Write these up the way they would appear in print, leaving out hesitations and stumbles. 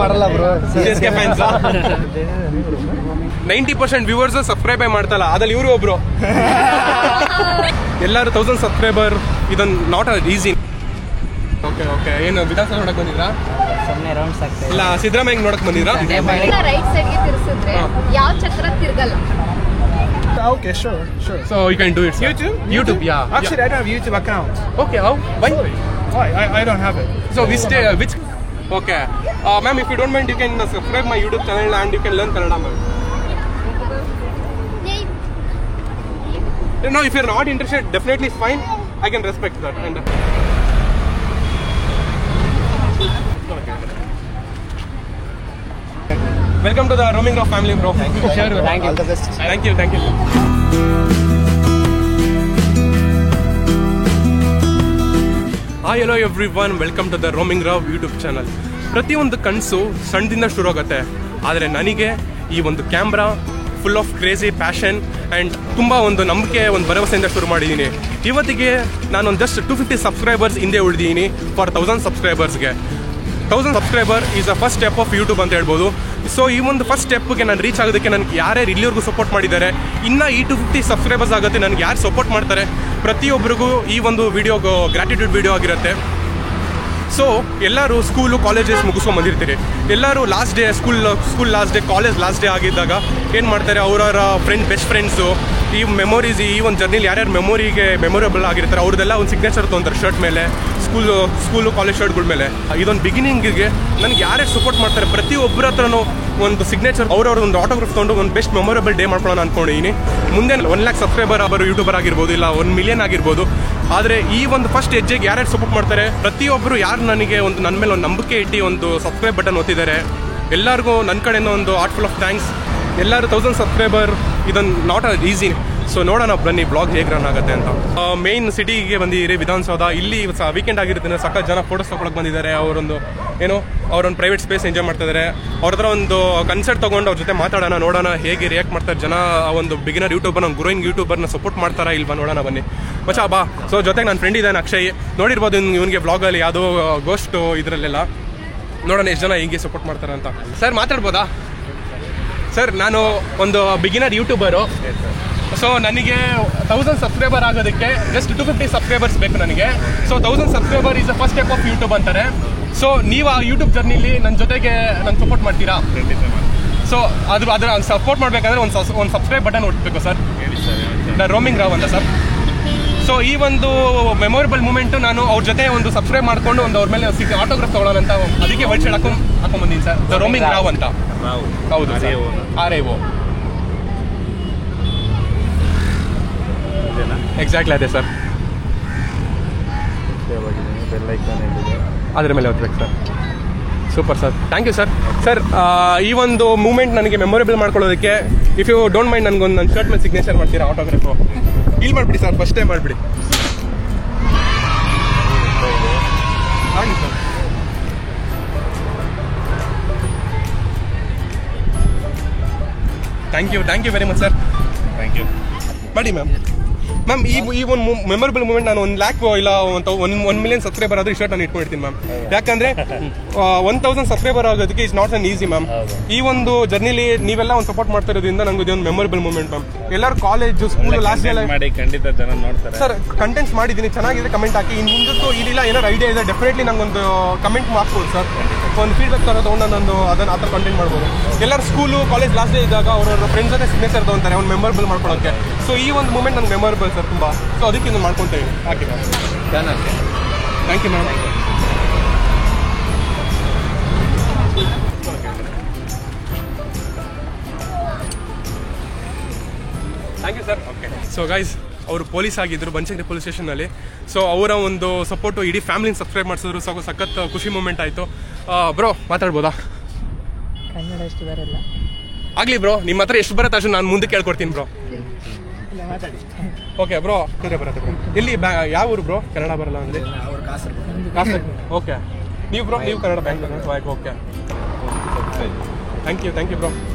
ಮಾಡಲ್ಲ bro. CSK fans 90% viewers subscribe ಮಾಡ್ತಲ್ಲ, ಅದ್ರಲ್ಲಿ ಇವರು ಒಬ್ರು. ಎಲ್ಲರೂ 1000 ಸಬ್ಸ್ಕ್ರೈಬರ್ ಇದೊಂದು ನಾಟ್ ಈಸಿ. ಓಕೆ ಏನು ವಿಧಾನಸೌಧ ನೋಡಕ್ ಬಂದಿದ್ರಾ? ಸುಮ್ಮನೆ ರೌಂಡ್ಸ್ ಆಗ್ತಾ ಇಲ್ಲ ಸಿದ್ದರಾಮಯ್ಯ ನೋಡಕ್ ಬಂದಿದ್ರಾ? ರೈಟ್ ಸೈಡ್ಗೆ ತಿರ್ಸಿದ್ರೆ ಯಾವ ಚಕ್ರ ತಿರ್ಗಲ್ಲ. Okay, sure. So you can do it, sir. YouTube, yeah. Actually, I don't have a YouTube account. Okay, how? Why? Why? I don't have it. So which? Okay. Ma'am, if you don't mind, you can subscribe my YouTube channel and you can learn Kannada, ma'am. No, if you're not interested, definitely it's fine. I can respect that. And welcome to the Roaming Rough family, bro. Thank you. Sure. Thank you. All the best. Thank you. Hi, hello everyone. Welcome to the Roaming Rough YouTube channel. ಪ್ರತಿಯೊಂದು ಕನಸು ಸಣ್ಣದಿಂದ ಶುರು ಆಗುತ್ತೆ, ಆದರೆ ನನಗೆ ಈ ಒಂದು camera full of crazy passion and ತುಂಬ ಒಂದು ನಂಬಿಕೆ, ಒಂದು ಭರವಸೆಯಿಂದ ಶುರು ಮಾಡಿದ್ದೀನಿ. ಇವತ್ತಿಗೆ ನಾನೊಂದು ಜಸ್ಟ್ 250 ಸಬ್ಸ್ಕ್ರೈಬರ್ಸ್ ಹಿಂದೆ ಉಳಿದಿದ್ದೀನಿ ಫಾರ್ 1000 ಸಬ್ಸ್ಕ್ರೈಬರ್ಸ್ಗೆ. 1000 subscriber is a first step of YouTube ಅಂತ ಹೇಳ್ಬೋದು. ಸೊ ಈ ಒಂದು ಫಸ್ಟ್ ಸ್ಟೆಪ್ಗೆ ನಾನು ರೀಚ್ ಆಗೋದಕ್ಕೆ ನನಗೆ ಯಾರ್ಯಾರು ಇಲ್ಲಿವರೆಗೂ ಸಪೋರ್ಟ್ ಮಾಡಿದ್ದಾರೆ, ಇನ್ನು ಈ 250 ಸಬ್ಸ್ಕ್ರೈಬರ್ಸ್ ಆಗುತ್ತೆ ನನಗೆ ಯಾರು ಸಪೋರ್ಟ್ ಮಾಡ್ತಾರೆ, ಪ್ರತಿಯೊಬ್ಬರಿಗೂ ಈ ಒಂದು ವಿಡಿಯೋಗೆ ಗ್ರ್ಯಾಟಿಟ್ಯೂಡ್ ವಿಡಿಯೋ ಆಗಿರುತ್ತೆ. ಸೊ ಎಲ್ಲರೂ ಸ್ಕೂಲು ಕಾಲೇಜಸ್ ಮುಗಿಸ್ಕೊಂಡು ಬಂದಿರ್ತೀರಿ, ಎಲ್ಲರೂ last day school last day, college last day ಆಗಿದ್ದಾಗ ಏನು ಮಾಡ್ತಾರೆ, ಅವರವರ ಬೆಸ್ಟ್ ಫ್ರೆಂಡ್ಸು ಈ ಮೆಮೊರೀಸ್, ಈ ಒಂದು ಜರ್ನಿಲಿ ಯಾರ್ಯಾರು ಮೆಮೊರೇಬಲ್ ಆಗಿರ್ತಾರೆ ಅವ್ರದ್ದೆಲ್ಲ ಒಂದು ಸಿಗ್ನೇಚರ್ ತೊಗೊಂತಾರೆ ಶರ್ಟ್ ಮೇಲೆ, ಸ್ಕೂಲು ಕಾಲೇಜ್ ಶರ್ಟ್ಗಳ ಮೇಲೆ. ಇದೊಂದು ಬಿಗಿನಿಂಗಿಗೆ ನನಗೆ ಯಾರ್ಯಾರು ಸಪೋರ್ಟ್ ಮಾಡ್ತಾರೆ ಪ್ರತಿಯೊಬ್ಬರ ಹತ್ರನೂ ಒಂದು ಸಿಗ್ನೇಚರ್, ಅವ್ರವ್ರ ಒಂದು ಆಟೋಗ್ರಾಫ್ ತೊಗೊಂಡು ಒಂದು ಬೆಸ್ಟ್ ಮೆಮೊರೇಬಲ್ ಡೇ ಮಾಡ್ಕೊಳ್ಳೋಣ ಅಂದ್ಕೊಂಡಿದ್ದೀನಿ. ಮುಂದೆ 1 lakh ಸಬ್ಸ್ಕ್ರೈಬರ್ ಆಗೋರು ಯೂಟ್ಯೂಬರ್ ಆಗಿರ್ಬೋದು, ಇಲ್ಲ 1 million ಆಗಿರ್ಬೋದು. ಆದರೆ ಈ ಒಂದು ಫಸ್ಟ್ ಹೆಜ್ಜೆಗೆ ಯಾರ್ಯಾರು ಸಪೋರ್ಟ್ ಮಾಡ್ತಾರೆ, ಪ್ರತಿಯೊಬ್ಬರು ಯಾರು ನನಗೆ ಒಂದು ನನ್ನ ಮೇಲೆ ಒಂದು ನಂಬಿಕೆ ಇಟ್ಟು ಒಂದು ಸಬ್ಸ್ಕ್ರೈಬ್ ಬಟನ್ ಒತ್ತಿದ್ದಾರೆ, ಎಲ್ಲರಿಗೂ ನನ್ನ ಕಡೆಯಿಂದ ಒಂದು ಹಾರ್ಟ್ಫುಲ್ ಆಫ್ ಥ್ಯಾಂಕ್ಸ್. ಎಲ್ಲರೂ 1000 ಸಬ್ಸ್ಕ್ರೈಬರ್ ಇದೊಂದು ನಾಟ್ ಈಸಿ. ಸೊ ನೋಡೋಣ ಬನ್ನಿ ಬ್ಲಾಗ್ ಹೇಗೆ ರನ್ ಆಗುತ್ತೆ ಅಂತ. ಮೇನ್ ಸಿಟಿಗೆ ಬಂದಿದ್ದೀರಿ, ವಿಧಾನಸೌಧ. ಇಲ್ಲಿ ವೀಕೆಂಡ್ ಆಗಿರುತ್ತೆ, ಸಖತ್ ಜನ ಫೋಟೋಸ್ ತೊಗೊಳಕ್ಕೆ ಬಂದಿದ್ದಾರೆ. ಅವರೊಂದು ಪ್ರೈವೇಟ್ ಸ್ಪೇಸ್ ಎಂಜಾಯ್ ಮಾಡ್ತಿದ್ದಾರೆ. ಅವ್ರ ಹತ್ರ ಒಂದು ಕನ್ಸರ್ಟ್ ತೊಗೊಂಡು ಅವ್ರ ಜೊತೆ ಮಾತಾಡೋಣ, ನೋಡೋಣ ಹೇಗೆ ರಿಯಾಕ್ಟ್ ಮಾಡ್ತಾರೆ ಜನ. ಒಂದು ಬಿಗಿನರ್ ಯೂಟ್ಯೂಬರ್, ಒಂದು ಗ್ರೋಯಿಂಗ್ ಯೂಟ್ಯೂಬರ್ನ ಸಪೋರ್ಟ್ ಮಾಡ್ತಾರಾ ಇಲ್ವಾ ನೋಡೋಣ ಬನ್ನಿ ಮಚ್ಚಾ ಬಾ. ಸೊ ಜೊತೆಗೆ ನನ್ನ ಫ್ರೆಂಡ್ ಇದ್ದಾನೆ ಅಕ್ಷಯ್, ನೋಡಿರ್ಬೋದು ಇವನಿಗೆ ಬ್ಲಾಗಲ್ಲಿ ಯಾವುದೋ ಗೋಸ್ಟ್ ಇದರಲ್ಲೆಲ್ಲ. ನೋಡೋಣ ಎಷ್ಟು ಜನ ಹೇಗೆ ಸಪೋರ್ಟ್ ಮಾಡ್ತಾರೆ ಅಂತ. ಸರ್ ಮಾತಾಡ್ಬೋದಾ? ಸರ್ ನಾನು ಒಂದು ಬಿಗಿನರ್ ಯೂಟ್ಯೂಬರು. ಸೊ ನನಗೆ 1000 ಸಬ್ಸ್ಕ್ರೈಬರ್ ಆಗೋದಕ್ಕೆ ಜಸ್ಟ್ 250 ಸಬ್ಸ್ಕ್ರೈಬರ್ಸ್ ಬೇಕು ನನಗೆ. So 1000 subscriber is a first step of YouTube ಅಂತಾರೆ. ಸೊ ನೀವು ಆ ಯೂಟ್ಯೂಬ್ ಜರ್ನಿಲಿ ನನ್ನ ಜೊತೆಗೆ ನಾನು ಸಪೋರ್ಟ್ ಮಾಡ್ತೀರಾ? ಸೊ ಅದರ ಸಪೋರ್ಟ್ ಮಾಡಬೇಕಂದ್ರೆ ಒಂದು ಸಬ್ಸ್ಕ್ರೈಬ್ ಬಟನ್ ಒಟ್ಟಬೇಕು ಸರ್. ರೋಮಿಂಗ್ ರಾವ್ ಅಂತ ಸರ್. ಸೊ ಈ ಒಂದು ಮೆಮೊರೇಬಲ್ ಮೂಮೆಂಟು ನಾನು ಅವ್ರ ಜೊತೆ ಒಂದು ಸಬ್ಸ್ಕ್ರೈಬ್ ಮಾಡ್ಕೊಂಡು ಒಂದು ಅವ್ರ ಮೇಲೆ ಆಟೋಗ್ರಾಫ್ ತೊಗೊಳ್ಳೋಣ ಅಂತ, ಅದಕ್ಕೆ ವೈಟ್ ಶರ್ಟ್ ಹಾಕೊಂಡ್ಬಂದೀನಿ ಸರ್. ದ ರೋಮಿಂಗ್ ರಾವ್ ಅಂತ. ಹೌದು RIO. ಎಕ್ಸಾಕ್ಟ್ಲಿ ಅದೇ ಸರ್. ಅದ್ರ ಮೇಲೆ ಓದ್ಬೇಕು sir. Super sir, thank you sir. Sir ಈ ಒಂದು ಮೂಮೆಂಟ್ ನನಗೆ ಮೆಮೊರೇಬಲ್ ಮಾಡ್ಕೊಳ್ಳೋದಕ್ಕೆ ಇಫ್ ಯು ಡೋಂಟ್ ಮೈಂಡ್ ನನಗೊಂದು ನನ್ನ ಶರ್ಟ್ ಮೇಲೆ ಸಿಗ್ನೇಚರ್ ಮಾಡ್ತೀರಾ ಆಟೋಗ್ರಾಫು? ಇಲ್ಲಿ ಮಾಡಿಬಿಡಿ ಸರ್, ಫಸ್ಟ್ ಟೈಮ್ ಮಾಡಿಬಿಡಿ. ಹಾಗೆ sir. Thank you very much sir. Thank you. ಮಾಡಿ ಮ್ಯಾಮ್. ಈ ಒಂದು ಮೆಮೊರೇಬಲ್ ಮೂಮೆಂಟ್ ನಾನು 1 lakh ಇಲ್ಲ 1 million ಸಬ್ಸ್ಕ್ರೈಬರ್ ಆದ್ರೆ ಈ ಶರ್ಟ್ ನಾನು ಇಟ್ಕೊಂಡಿರ್ತೀನಿ ಮ್ಯಾಮ್. ಯಾಕಂದ್ರೆ 1000 ಸಬ್ಸ್ಕ್ರೈಬರ್ ಆಗೋದಕ್ಕೆ is not an easy ma'am. ಈ ಒಂದು ಜರ್ನಿಲಿ ನೀವೆಲ್ಲ ಒಂದು ಸಪೋರ್ಟ್ ಮಾಡ್ತಾ ಇರೋದ್ರಿಂದ ನಂಗೆ ಇದೊಂದು ಮೆಮೊರೇಬಲ್ ಮೂಮೆಂಟ್ ಮ್ಯಾಮ್. ಎಲ್ಲರೂ ಕಾಲೇಜು ಸ್ಕೂಲ್ ಲಾಸ್ಟ್ ಮಾಡಿ ಖಂಡಿತ ಜನ ನೋಡ್ತಾರೆ ಸರ್. ಕಂಟೆಂಟ್ಸ್ ಮಾಡಿದ್ದೀನಿ, ಚೆನ್ನಾಗಿದೆ, ಕಮೆಂಟ್ ಹಾಕಿ. ಇನ್ನು ಮುಂದಕ್ಕೂ ಇಲ್ಲ ಏನಾರು ಐಡಿಯಾ ಇದೆ ಡೆಫಿನೆಟ್ಲಿ ನಂಗೊಂದು ಕಮೆಂಟ್ ಮಾಡ್ಬೋದು ಸರ್. ಒಂದು ಫೀಡ್ಬ್ಯಾಕ್ ತೊಗೊಂಡು ನಾನೊಂದು ಅದನ್ನು ಆ ಥರ ಕಂಟೆಂಟ್ ಮಾಡ್ಬೋದು. ಎಲ್ಲರೂ ಸ್ಕೂಲು ಕಾಲೇಜ್ ಲಾಸ್ಟ್ ಡೇ ಇದ್ದಾಗ ಅವ್ರವ್ರ ಫ್ರೆಂಡ್ಸ್ ಜೊತೆ ಸಿಗ್ನೇಚರ್ ತೊಗೊಂತಾರೆ ಒಂದು ಮೆಮೊರೇಬಲ್ ಮಾಡ್ಕೊಳ್ಳೋಕ್ಕೆ. ಸೊ ಈ ಒಂದು ಮೂಮೆಂಟ್ ನಂಗೆ ಮೆಮೊರೇಬಲ್ ಸರ್ ತುಂಬ. ಸೊ ಅದಕ್ಕೆ ಇದು ಮಾಡ್ಕೊತಾ ಇದ್ದೀನಿ. ಹಾಕಿ ma'am. Thank you ma'am. Thank you sir. Okay. So guys, ಅವರು ಪೊಲೀಸ್ ಆಗಿದ್ದರು ಬನಶಂಕರಿ ಪೊಲೀಸ್ ಸ್ಟೇಷನಲ್ಲಿ. ಸೊ ಅವರ ಒಂದು ಸಪೋರ್ಟು ಇಡೀ ಫ್ಯಾಮಿಲಿನ ಸಬ್ಸ್ಕ್ರೈಬ್ ಮಾಡಿಸಿದ್ರು. ಸಖತ್ ಖುಷಿ ಮೂಮೆಂಟ್ ಆಯಿತು. ಬ್ರೋ ಮಾತಾಡ್ಬೋದಾ? ಕನ್ನಡ ಎಷ್ಟು ಬರಲ್ಲ. ಆಗಲಿ ಬ್ರೋ, ನಿಮ್ಮ ಹತ್ರ ಎಷ್ಟು ಬರುತ್ತೆ ಅಷ್ಟು ನಾನು ಮುಂದೆ ಕೇಳ್ಕೊಡ್ತೀನಿ ಬ್ರೋ. ಓಕೆ ಬ್ರೋ, ಬರುತ್ತೆ ಬ್ರೋ. ಎಲ್ಲಿ ಯಾವ ಊರು ಬ್ರೋ? ಕನ್ನಡ ಬರಲ್ಲ ಅಂದರೆ ಕಾಸರಗೋಡು. ಓಕೆ. ನೀವು ಬ್ರೋ, ನೀವು Kannada bank. Okay, thank you bro.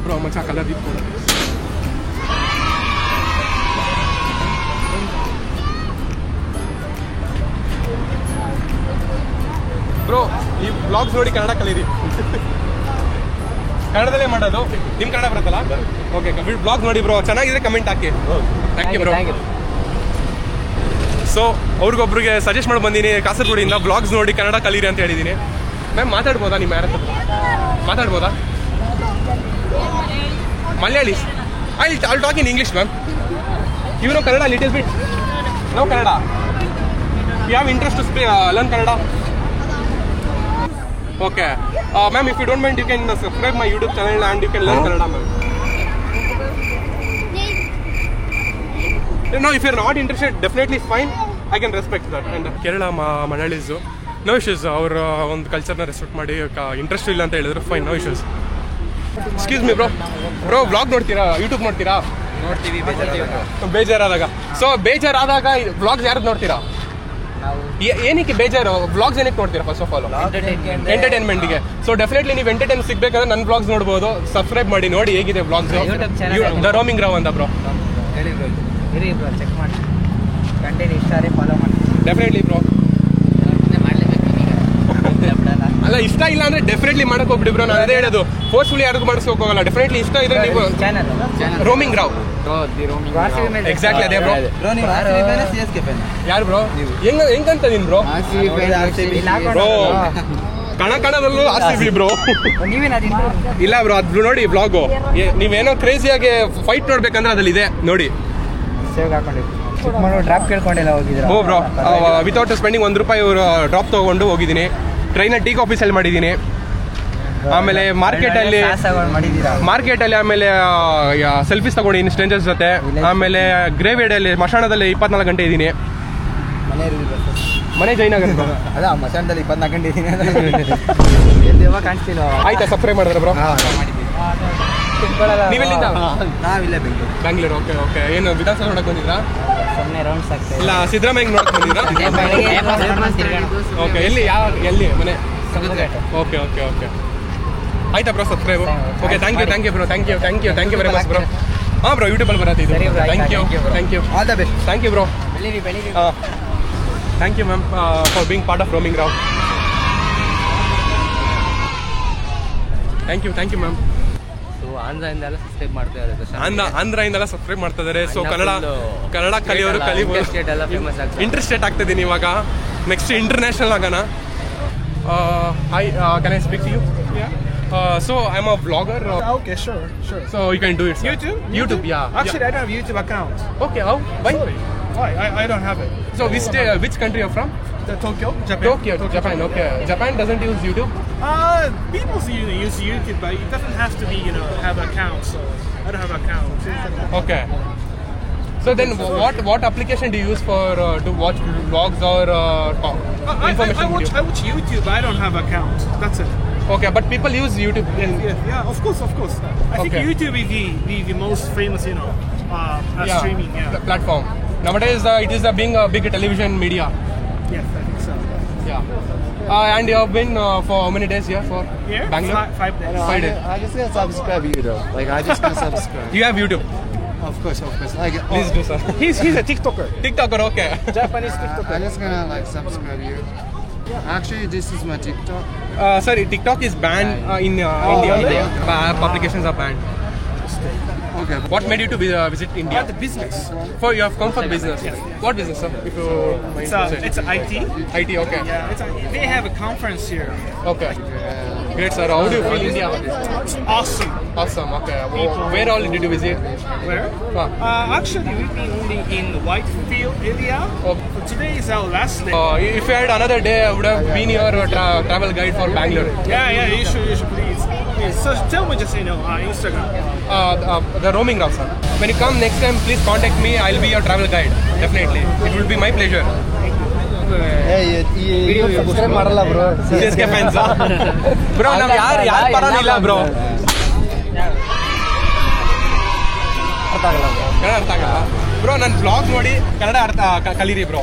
ಮಚ್ಚ ಕಲರ್ ಇತ್ತು ಬ್ರೋ ಈ ಬ್ಲಾಗ್ಸ್ ನೋಡಿ ಕನ್ನಡ ಕಲೀರಿ. ಕನ್ನಡದಲ್ಲೇ ಮಾಡೋದು. ನಿಮ್ ಕನ್ನಡ ಬರುತ್ತಲ್ಲ? ಓಕೆ, ಬ್ಲಾಗ್ ನೋಡಿ ಬ್ರೋ, ಚೆನ್ನಾಗಿದ್ರೆ ಕಮೆಂಟ್ ಹಾಕಿ. Thank you bro. ಸೊ ಅವ್ರಿಗೊಬ್ರಿಗೆ ಸಜೆಸ್ಟ್ ಮಾಡಿ ಬಂದೀನಿ ಕಾಸರಗೋಡಿಂದ, ಬ್ಲಾಗ್ಸ್ ನೋಡಿ ಕನ್ನಡ ಕಲೀರಿ ಅಂತ ಹೇಳಿದ್ದೀನಿ. ಮ್ಯಾಮ್ ಮಾತಾಡ್ಬೋದಾ ನಿಮ್ಮ ಯಾರ ಮಾತಾಡ್ಬೋದಾ? Malayali I talk in English ma'am. You know Kannada little bit? No Kannada. You have interest to learn Kannada? Okay. Ma'am, if you don't mind, you can subscribe my YouTube channel and you can learn Kannada, ma'am. No, if you're not interested, definitely it's fine. I can respect that. And Kerala Malayalis, no issues. Our ಒಂದು ಕಲ್ಚರ್ನ respect ಮಾಡಿ interest ಇಲ್ಲ ಅಂತ ಹೇಳಿದ್ರು, fine, no issues. Excuse me bro, vlog ನೋಡ್ತೀರಾ? YouTube ನೋಡ್ತೀರಾ? ನೋಡ್ತೀವಿ ಬೇಜಾರಾದಾಗ. So ಬೇಜಾರಾದಾಗ ವ್ಲಾಗ್ಸ್ ಯಾರು ನೋಡ್ತೀರಾ? ಏನಕ್ಕೆ ಬೇಜಾರು? ವ್ಲಾಗ್ಸ್ ಏನಕ್ಕೆ ನೋಡ್ತೀರಾ? ಫಸ್ಟ್ ಆಫ್ ಆಲ್ ಎಂಟರ್ಟೈನ್ಮೆಂಟ್ಗೆ. ಸೊ ಡೆಫಿನೆಟ್ಲಿ ನೀವು ಎಂಟರ್ಟೈನ್ ಸಿಗ್ಬೇಕಂದ್ರೆ ನನ್ನ ವ್ಲಾಗ್ಸ್ ನೋಡ್ಬೋದು. ಸಬ್ಸ್ಕ್ರೈಬ್ ಮಾಡಿ, ನೋಡಿ ಹೇಗಿದೆ ವ್ಲಾಗ್ಸ್. ದ ರೋಮಿಂಗ್ ರಾವ್ ಅಂತ ಬ್ರೋ. ಚೆಕ್ ಮಾಡಿ, ಕಂಟೆಂಟ್ ಇಷ್ಟ ಆದರೆ ಫಾಲೋ ಮಾಡಿ. Definitely bro. ಅಲ್ಲ, ಇಷ್ಟ ಇಲ್ಲ ಅಂದ್ರೆ ಡೆಫಿನೆಟ್ಲಿ ಮಾಡಕ್ ಹೋಗ್ಬಿಡಿ ಬ್ರೋ. ನಾನು ಅದೇ ಹೇಳೋದು, ಫೋರ್ಸ್ಫುಲಿ ಯಾರಿಗೂ ಮಾಡಿಸ್ಕೋಕ್ ಹೋಗಲ್ಲ. ಡೆಫಿನೆಟ್ಲಿ ಇಷ್ಟ ಇದ್ರೆ ನೀವು ರೋಮಿಂಗ್ ರಾವ್. ಎಕ್ಸಾಕ್ಟ್ಲಿ ಅದೇ ಬ್ರೋ. ಯಾರು ಬ್ರೋ? ಹೆಂಗಂತ ನೀನ್ ಬ್ರೋ? ಬ್ರೋ ಕಣದಲ್ಲೂ RCB ಬ್ರೋ. ಇಲ್ಲ ಬ್ರೋ, ಅದು ನೋಡಿ ಬ್ಲಾಗು. ನೀವೇನೋ ಕ್ರೇಜಿಯಾಗಿ ಫೈಟ್ ನೋಡ್ಬೇಕಂದ್ರೆ ಅದ್ರಲ್ಲಿ ಇದೆ ನೋಡಿ. ಡ್ರಾಪ್ ಕೇಳ್ಕೊಂಡಿಲ್ಲ ಹೋಗಿದ್ರೆ. ಓ ಬ್ರೋ, ವಿತೌಟ್ ಸ್ಪೆಂಡಿಂಗ್ ₹1 ಡ್ರಾಪ್ ತಗೊಂಡು ಹೋಗಿದ್ದೀನಿ. ಟ್ರೈನಲ್ಲಿ ಟೀ ಕಾಫಿ ಸೆಲ್ ಮಾಡಿದ್ದೀನಿ. ಆಮೇಲೆ ಮಾರ್ಕೆಟಲ್ಲಿ ಆಮೇಲೆ ಸೆಲ್ಫೀಸ್ ತಗೊಂಡಿದ್ದೀನಿ ಸ್ಟ್ರೇಂಜರ್ಸ್ ಜೊತೆ. ಆಮೇಲೆ ಗ್ರೇವೇಡಲ್ಲಿ ಮಶಾಣದಲ್ಲಿ 24 ಗಂಟೆ ಇದ್ದೀನಿ. ಮನೆ ಜಯನಗರ. ಅದ ಮಶಾಣದಲ್ಲಿ 24 ಗಂಟೆ ಇದ್ದೀನಿ. ಕಾಣಿಸ್ತಿಲ್ಲ. ಆಯ್ತಾ, ಸಬ್ಸ್ಕ್ರೈಬ್ ಮಾಡಿದ್ರೆ ಬ್ರೋ? ನೀವೆಲ್ಲಿಂದ? ನಾವಿಲ್ಲ ಬ್ಯಾಂಗ್ಳೂರ್. Okay okay. ಏನು ವಿಧಾನಸೌಧ ನೋಡಕ್ ಬಂದಿದ್ರಾ? ಸುಮ್ಮನೆ ರೌಂಡ್ಸ್ ಆಗ್ತಾ ಇಲ್ಲ, ಸಿದ್ದರಾಮಯ್ಯ ನೋಡಕ್ ಬಂದಿದ್ರಾ? ಓಕೆ, ಎಲ್ಲಿ ಮನೆ? Okay okay okay. ಆಯ್ತಾ bro, subscribe? Okay, thank you bro. Thank you very much bro. ಹಾಂ ಬ್ರೋ, ಯೂಟ್ಯೂಬಲ್ಲಿ ಬರತ್ತೆ ಇದು. Thank you. All the best. Thank you bro. ಹಾಂ, thank you ma'am for being part of roaming Rao. Thank you ma'am. ಆಂಧ್ರದಿಂದೆಲ್ಲ subscribe ಮಾಡ್ತಾ ಇದ್ದಾರೆ. ಆಂಧ್ರದಿಂದೆಲ್ಲ subscribe ಮಾಡ್ತಾ ಇದ್ದಾರೆ. ಸೊ ಕನ್ನಡ ಕಲಿಯೋರು ಕಲಿಬೋದು. ಇಂಟ್ರೆಸ್ಟೆಡ್ ಆಗ್ತಿದ್ದೀನಿ ಇವಾಗ. ನೆಕ್ಸ್ಟ್ ಇಂಟರ್ನ್ಯಾಷನಲ್ ಆಗೋಣ. Can I speak to you? Yeah. So I'm a vlogger. Okay, sure. So you can do it. Sir. YouTube, yeah. Actually, I don't have YouTube account. Okay, how? Why? Sorry. Why? I don't have it. So which country you're from? Tokyo, Japan. Tokyo, Japan. Okay. Japan doesn't use YouTube. People use YouTube, but it doesn't have to be, have an account. So I don't have an account. Okay. So then, what application do you use for to watch vlogs or information? I watch YouTube. I don't have an account. That's it. Okay, but people use YouTube. Yeah, of course. I think YouTube is the most famous, streaming platform. Nowadays, it is being a big television media. Yes, I think so. Yeah. And you have been for how many days here for Here? Bangalore? 5 days. 5 days. I just gonna subscribe you though. Like I just gonna subscribe. You have YouTube? Of course. Like Please do, sir. He's a TikToker. TikToker, okay. Japanese TikToker. I just gonna subscribe you. Actually, this is my TikTok. Sorry, TikTok is banned in India. really? Publications are banned. Okay. What made you to visit India? The business. You have come for business. Yes. What business, sir? If you mind to say. It's IT. IT, okay. Yeah, they have a conference here. Okay. Great, sir. How do you feel India? Awesome. Awesome. Okay. Where all did you visit? Where? Actually, we've been only in Whitefield area. Okay. So today is our last day. If you had another day, I would have been your travel guide for Bangalore. Yeah, you should please. So tell me just Instagram. The roaming route, sir. When you come next time, please contact me. I'll be your travel guide. Definitely. It will be my pleasure. Video subscribe ಮಾಡಲ್ಲ bro. CSK fans. Bro, ನಾವು ಯಾರು ಪರನಿಲ್ಲ bro. Kannada ಅರ್ಥ ಆಗಲ್ಲ bro. ನನ್ನ blog ನೋಡಿ ಕನ್ನಡ ಕಲೀರಿ bro.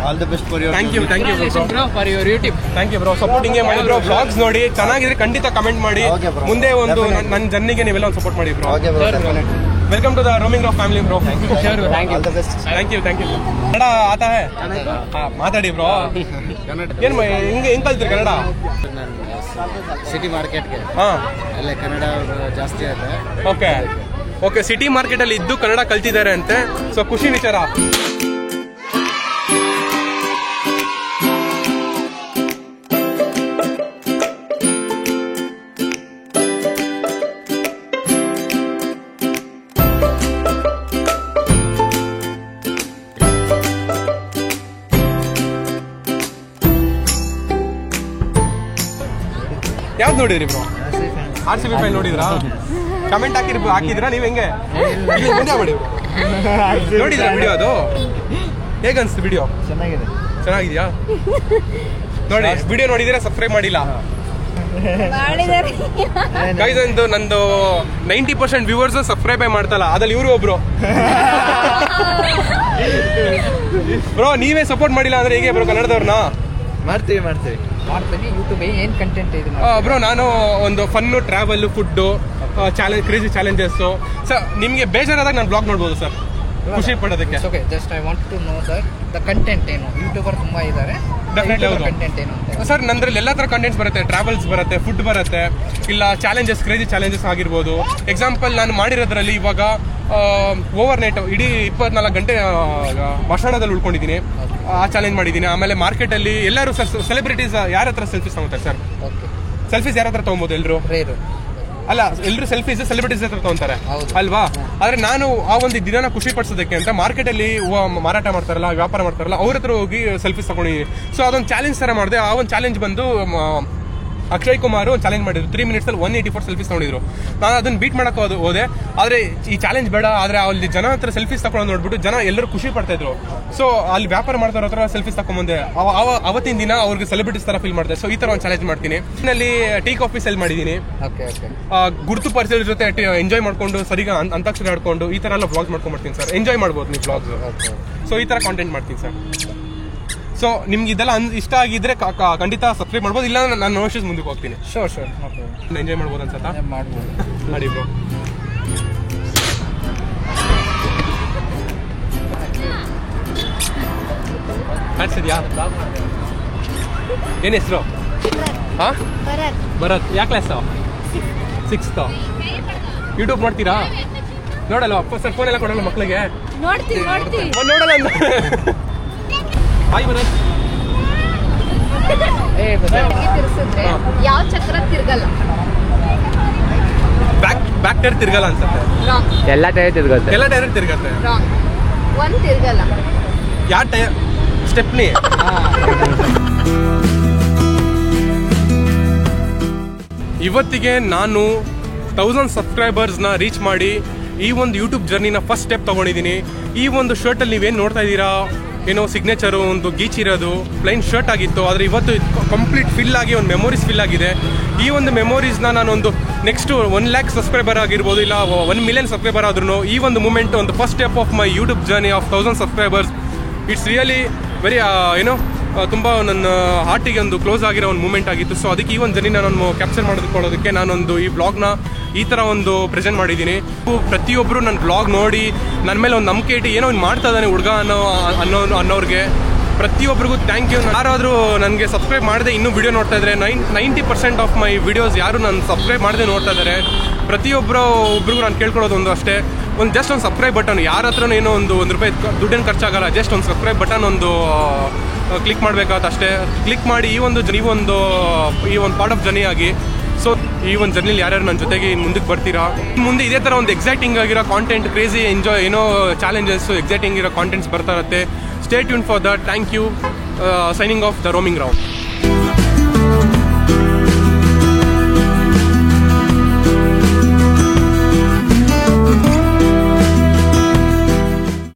All the best for your. Thank you bro for your YouTube. Thank you bro. Support ಹಿಂಗೆ ಮಾಡಿ ಬ್ರೋ. ಬ್ಲಾಗ್ಸ್ ನೋಡಿ ಚೆನ್ನಾಗಿದ್ರೆ ಖಂಡಿತ ಕಮೆಂಟ್ ಮಾಡಿ. Okay, bro. ಮುಂದೆ ಒಂದು ನನ್ನ ಜರ್ನಿಗೆ ನೀವೆಲ್ಲ ಒಂದು ಸಪೋರ್ಟ್ ಮಾಡಿ bro. Okay, bro. Welcome to the roaming rough family bro. Thank you. Kannada ಆತ ಹೇ? ಹಾ, ಮಾತಾಡಿ ಬ್ರೋ. ಏನ್ ಹೆಂಗ್ ಕಲ್ತ್ರಿ ಕನ್ನಡ? ಸಿಟಿ ಮಾರ್ಕೆಟ್ಗೆ ಹಾ, ಅಲ್ಲೇ ಕನ್ನಡ ಜಾಸ್ತಿ ಇದೆ. Okay okay. ಸಿಟಿ ಮಾರ್ಕೆಟ್ ಅಲ್ಲಿ ಇದ್ದು ಕನ್ನಡ ಕಲ್ತಿದ್ದಾರೆ ಅಂತೆ. ಸೊ ಖುಷಿ ವಿಚಾರ. ಯಾವ್ದು ನೋಡಿದ್ರಿ ಬ್ರೋ? RCB ಫೈಲ್ ನೋಡಿದ್ರಾ? ಕಮೆಂಟ್ ಹಾಕಿದ್ರಾ ನೀವು? ಹೆಂಗೆ ವಿಡಿಯೋ ಮಾಡಿ ನೋಡಿದ್ರಾ ವಿಡಿಯೋ? ಅದು ಹೇಗನ್ಸ್ತು ವಿಡಿಯೋ? ಚೆನ್ನಾಗಿದ್ಯಾ? ನೋಡಿ, ವಿಡಿಯೋ ನೋಡಿದ್ರೆ ಸಬ್ಸ್ಕ್ರೈಬ್ ಮಾಡಿಲ್ಲ ಗೈಸ್. ನಂದು 90% ವ್ಯೂವರ್ಸ್ ಸಬ್ಸ್ಕ್ರೈಬೇ ಮಾಡ್ತಲ್ಲ, ಅದ್ರಲ್ಲಿ ಇವರು ಒಬ್ರು. ಬ್ರೋ ನೀವೇ ಸಪೋರ್ಟ್ ಮಾಡಿಲ್ಲ ಅಂದ್ರೆ ಹೇಗೆ ಬ್ರೋ ಕನ್ನಡದವ್ರನ್ನ? ಮಾಡ್ತೀವಿ ಯೂಟ್ಯೂಬ್ ಏನ್ ಕಂಟೆಂಟ್ ಇದೆ ಬ್ರೋ? ನಾನು ಒಂದು fun, travel, food, challenge, crazy challenges. Sir ನಿಮಗೆ ಬೇಜಾರಾದಾಗ ನಾನು ಬ್ಲಾಗ್ ನೋಡ್ಬೋದು ಸರ್, ಖುಷಿ ಪಡೋದಕ್ಕೆ. Okay, just I want to know sir the content ಏನು. ಯೂಟ್ಯೂಬರ್ ತುಂಬಾ ಇದ್ದಾರೆ, ಕಂಟೆಂಟ್ ಏನು ಅಂತ ಸರ್. ನಂದ್ರಲ್ಲಿ ಎಲ್ಲ ತರ ಕಂಟೆಂಟ್ಸ್ ಬರುತ್ತೆ. ಟ್ರಾವೆಲ್ಸ್ ಬರುತ್ತೆ, ಫುಡ್ ಬರುತ್ತೆ, ಇಲ್ಲ ಚಾಲೆಂಜಸ್, ಕ್ರೇಜಿ ಚಾಲೆಂಜಸ್ ಆಗಿರ್ಬೋದು. ಎಕ್ಸಾಂಪಲ್ ನಾನು ಮಾಡಿರೋದ್ರಲ್ಲಿ ಇವಾಗ ಓವರ್ ನೈಟ್ ಇಡೀ 24 ಗಂಟೆ ಮಶಾಣದಲ್ಲಿ ಉಳ್ಕೊಂಡಿದ್ದೀನಿ, ಆ ಚಾಲೆಂಜ್ ಮಾಡಿದ್ದೀನಿ. ಆಮೇಲೆ ಮಾರ್ಕೆಟಲ್ಲಿ ಎಲ್ಲರೂ ಸರ್ ಸೆಲೆಬ್ರಿಟೀಸ್ ಯಾರ ಹತ್ರ ಸೆಲ್ಫೀಸ್ ತಗೋತಾರೆ ಸರ್? ಸೆಲ್ಫೀಸ್ ಯಾರ ಹತ್ರ ತಗೊಬೋದು? ಎಲ್ಲರೂ ಅಲ್ಲ, ಎಲ್ಲರೂ ಸೆಲ್ಫೀಸ್ ಸೆಲೆಬ್ರಿಟೀಸ್ ಹತ್ರ ತಗೊಂತಾರೆ ಅಲ್ವಾ? ಆದ್ರೆ ನಾನು ಆ ಒಂದು ದಿನ ಖುಷಿ ಪಡಿಸೋದಕ್ಕೆ ಅಂತ ಮಾರ್ಕೆಟಲ್ಲಿ ಮಾರಾಟ ಮಾಡ್ತಾರಲ್ಲ, ವ್ಯಾಪಾರ ಮಾಡ್ತಾರಲ್ಲ, ಅವ್ರ ಹತ್ರ ಹೋಗಿ ಸೆಲ್ಫೀಸ್ ತಗೊಂಡಿದ್ದೀನಿ. ಸೊ ಅದೊಂದು ಚಾಲೆಂಜ್ ತರ ಮಾಡಿದೆ. ಆ ಒಂದು ಚಾಲೆಂಜ್ ಬಂದು ಅಕ್ಷಯ್ ಕುಮಾರ್ ಒಂದು ಚಾಲೆಂಜ್ ಮಾಡಿದ್ರು. 3 minutes ಅಲ್ಲಿ 184 ಸೆಲ್ಫೀಸ್ ನೋಡಿದ್ರು. ನಾನು ಅದನ್ನ ಬೀಟ್ ಮಾಡಕ್ ಹೋದೆ, ಆದ್ರೆ ಈ ಚಾಲೆಂಜ್ ಬೇಡ. ಆದ್ರೆ ಅಲ್ಲಿ ಜನ ಹತ್ರ ಸೆಲ್ಫೀಸ್ ತಗೊಂಡು ನೋಡ್ಬಿಟ್ಟು ಜನ ಎಲ್ಲರೂ ಖುಷಿ ಪಡ್ತಾ ಇದ್ರು. ಸೊ ಅಲ್ಲಿ ವ್ಯಾಪಾರ ಮಾಡ್ತಾರ ಹತ್ರ ಸೆಲ್ಫೀಸ್ ತಗೊಂಡ್ಬಂದೆ. ಅವತ್ತಿನ ದಿನ ಅವ್ರಿಗೆ ಸೆಲೆಬ್ರಿಟೀಸ್ ತರ ಫೀಲ್ ಮಾಡ್ತಾರೆ. ಸೊ ಈ ತರ ಒಂದು ಚಾಲೆಂಜ್ ಮಾಡ್ತೀನಿ. ಇಲ್ಲಿ ಟೀ ಕಾಫಿ ಸೆಲ್ ಮಾಡಿದ್ದೀನಿ. ಗುರುತು ಪರಿಚಯದ ಜೊತೆ ಎಂಜಾಯ್ ಮಾಡ್ಕೊಂಡು ಸರಿಗ ಅಂತಾಕ್ಷರಿ ಆಡ್ಕೊಂಡು ಈ ತರ ಎಲ್ಲ ಬ್ಲಾಗ್ಸ್ ಮಾಡ್ಕೊಂಡ್ ಬರ್ತೀನಿ ಸರ್. ಎಂಜಾಯ್ ಮಾಡ್ಬೋದು ನೀವು ಬ್ಲಾಗ್ಸ್. ಸೊ ಈ ತರ ಕಾಂಟೆಂಟ್ ಮಾಡ್ತೀನಿ ಸರ್. ಸೊ ನಿಮ್ಗೆ ಇದೆಲ್ಲ ಇಷ್ಟ ಆಗಿದ್ರೆ ಖಂಡಿತ ಸಬ್ಸ್ಕ್ರೈಬ್ ಮಾಡ್ಬೋದು, ಇಲ್ಲ ನಾನು ನೋಷಸ್ ಮುಂದಕ್ಕೆ ಹೋಗ್ತೀನಿ. ಶೋರ್ ಎಂಜಾಯ್ ಮಾಡ್ಬೋದು ಅನ್ಸತ್ತಾ? ಮಾಡಿ ಬ್ರೋ. ಸರಿಯಾ? ಏನ್ ಹೆಸರು? ಹಾ, ಭರತ್. ಯಾವ ಕ್ಲಾಸ್? 6th. ಯೂಟ್ಯೂಬ್ ನೋಡ್ತೀರಾ? ನೋಡಲ್ಲ ಸರ್, ಫೋನ್ ಎಲ್ಲ ಕೊಡಲ್ಲ ಮಕ್ಳಿಗೆ? ನೋಡಲ್ಲ. ಹಾಯ್ ಭರತ್. ತಿರ್ಸಿದ್ರೆ ಯಾವ ಚಕ್ರ ತಿರ್ಗಲ್ಲ? ಬ್ಯಾಕ್ ಟೈರ್ ತಿರ್ಗಲ್ಲ ಅನ್ಸುತ್ತೆ. ಎಲ್ಲ ಟೈರ್ ತಿರ್ಗುತ್ತೆ. ಎಲ್ಲ ಟೈರ್ ತಿರ್ಗತ್ತೆ. ಒಂದ್ ತಿರ್ಗಲ್ಲ. ಯಾವ ಟೈರ್? ಸ್ಟೆಪ್ನಿ. ಇವತ್ತಿಗೆ ನಾನು 1000 ಸಬ್ಸ್ಕ್ರೈಬರ್ಸ್ನ ರೀಚ್ ಮಾಡಿ ಈ ಒಂದು ಯೂಟ್ಯೂಬ್ ಜರ್ನಿನ ಫಸ್ಟ್ ಸ್ಟೆಪ್ ತಗೊಂಡಿದ್ದೀನಿ. ಈ ಒಂದು ಶರ್ಟಲ್ಲಿ ನೀವೇನು ನೋಡ್ತಾ ಇದ್ದೀರಾ, ಏನೋ ಸಿಗ್ನೇಚರು ಒಂದು ಗೀಚಿರೋದು ಪ್ಲೈನ್ ಶರ್ಟ್ ಆಗಿತ್ತು. ಆದರೆ ಇವತ್ತು ಕಂಪ್ಲೀಟ್ ಫಿಲ್ ಆಗಿ ಒಂದು ಮೆಮೊರೀಸ್ ಫಿಲ್ ಆಗಿದೆ. ಈ ಒಂದು ಮೆಮೊರೀಸ್ನ ನಾನೊಂದು ನೆಕ್ಸ್ಟ್ 1 lakh ಸಬ್ಸ್ಕ್ರೈಬರ್ ಆಗಿರ್ಬೋದು, ಇಲ್ಲ 1 million ಸಬ್ಸ್ಕ್ರೈಬರ್ ಆದ್ರೂ ಈ ಒಂದು ಮೂಮೆಂಟ್, ಒಂದು first step of my YouTube journey of 1000 subscribers. It's really very ತುಂಬ ನನ್ನ ಹಾರ್ಟಿಗೆ ಒಂದು ಕ್ಲೋಸ್ ಆಗಿರೋ ಒಂದು ಮೂಮೆಂಟ್ ಆಗಿತ್ತು. ಸೊ ಅದಕ್ಕೆ ಈ ಒಂದು ಜರ್ನಿನ ನಾನು ಕ್ಯಾಪ್ಚರ್ ಮಾಡೋದಕ್ಕೆ ನಾನೊಂದು ಈ ಬ್ಲಾಗ್ನ ಈ ಥರ ಒಂದು ಪ್ರೆಸೆಂಟ್ ಮಾಡಿದ್ದೀನಿ. ಪ್ರತಿಯೊಬ್ಬರು ನನ್ನ ಬ್ಲಾಗ್ ನೋಡಿ ನನ್ನ ಮೇಲೆ ಒಂದು ನಂಬಿಕೆ ಇಟ್ಟು ಏನೋ ಒಂದು ಮಾಡ್ತಾ ಇದ್ದಾನೆ ಹುಡುಗ ಅನ್ನೋರಿಗೆ ಪ್ರತಿಯೊಬ್ಬರಿಗೂ ಥ್ಯಾಂಕ್ ಯು. ಯಾರಾದರೂ ನನಗೆ ಸಬ್ಸ್ಕ್ರೈಬ್ ಮಾಡದೆ ಇನ್ನೂ ವಿಡಿಯೋ ನೋಡ್ತಾ ಇದ್ದಾರೆ, 90% ಆಫ್ ಮೈ ವಿಡಿಯೋಸ್ ಯಾರು ನಾನು ಸಬ್ಸ್ಕ್ರೈಬ್ ಮಾಡದೆ ನೋಡ್ತಾ ಇದ್ದಾರೆ. ಒಬ್ರಿಗೂ ನಾನು ಕೇಳ್ಕೊಳ್ಳೋದು ಒಂದು ಅಷ್ಟೇ, ಜಸ್ಟ್ ಒಂದು ಸಬ್ಸ್ಕ್ರೈಬ್ ಬಟನ್. ಯಾರ ಹತ್ರನೂ ಏನೋ ಒಂದು ರೂಪಾಯಿ ದುಡ್ಡೇನು ಖರ್ಚಾಗಲ್ಲ, ಜಸ್ಟ್ ಒಂದು ಸಬ್ಸ್ಕ್ರೈಬ್ ಬಟನ್ ಒಂದು ಕ್ಲಿಕ್ ಮಾಡಬೇಕಾಗುತ್ತೆ ಅಷ್ಟೇ. ಕ್ಲಿಕ್ ಮಾಡಿ ಈ ಒಂದು ಪಾರ್ಟ್ ಆಫ್ ಜರ್ನಿ ಆಗಿ. ಸೊ ಈ ಒಂದು ಜರ್ನಿಲಿ ಯಾರ್ಯಾರು ನನ್ನ ಜೊತೆಗೆ ಮುಂದಕ್ಕೆ ಬರ್ತೀರಾ, ಮುಂದೆ ಇದೇ ಥರ ಒಂದು ಎಕ್ಸೈಟಿಂಗ್ ಆಗಿರೋ ಕಾಂಟೆಂಟ್, ಕ್ರೇಜಿ ಎಂಜಾಯ್ ಏನೋ ಚಾಲೆಂಜಸ್, ಎಕ್ಸೈಟಿಂಗ್ ಇರೋ ಕಾಂಟೆಂಟ್ಸ್ ಬರ್ತಾ ಇರುತ್ತೆ. Stay tune for that. Thank you. Signing off the roaming Rao.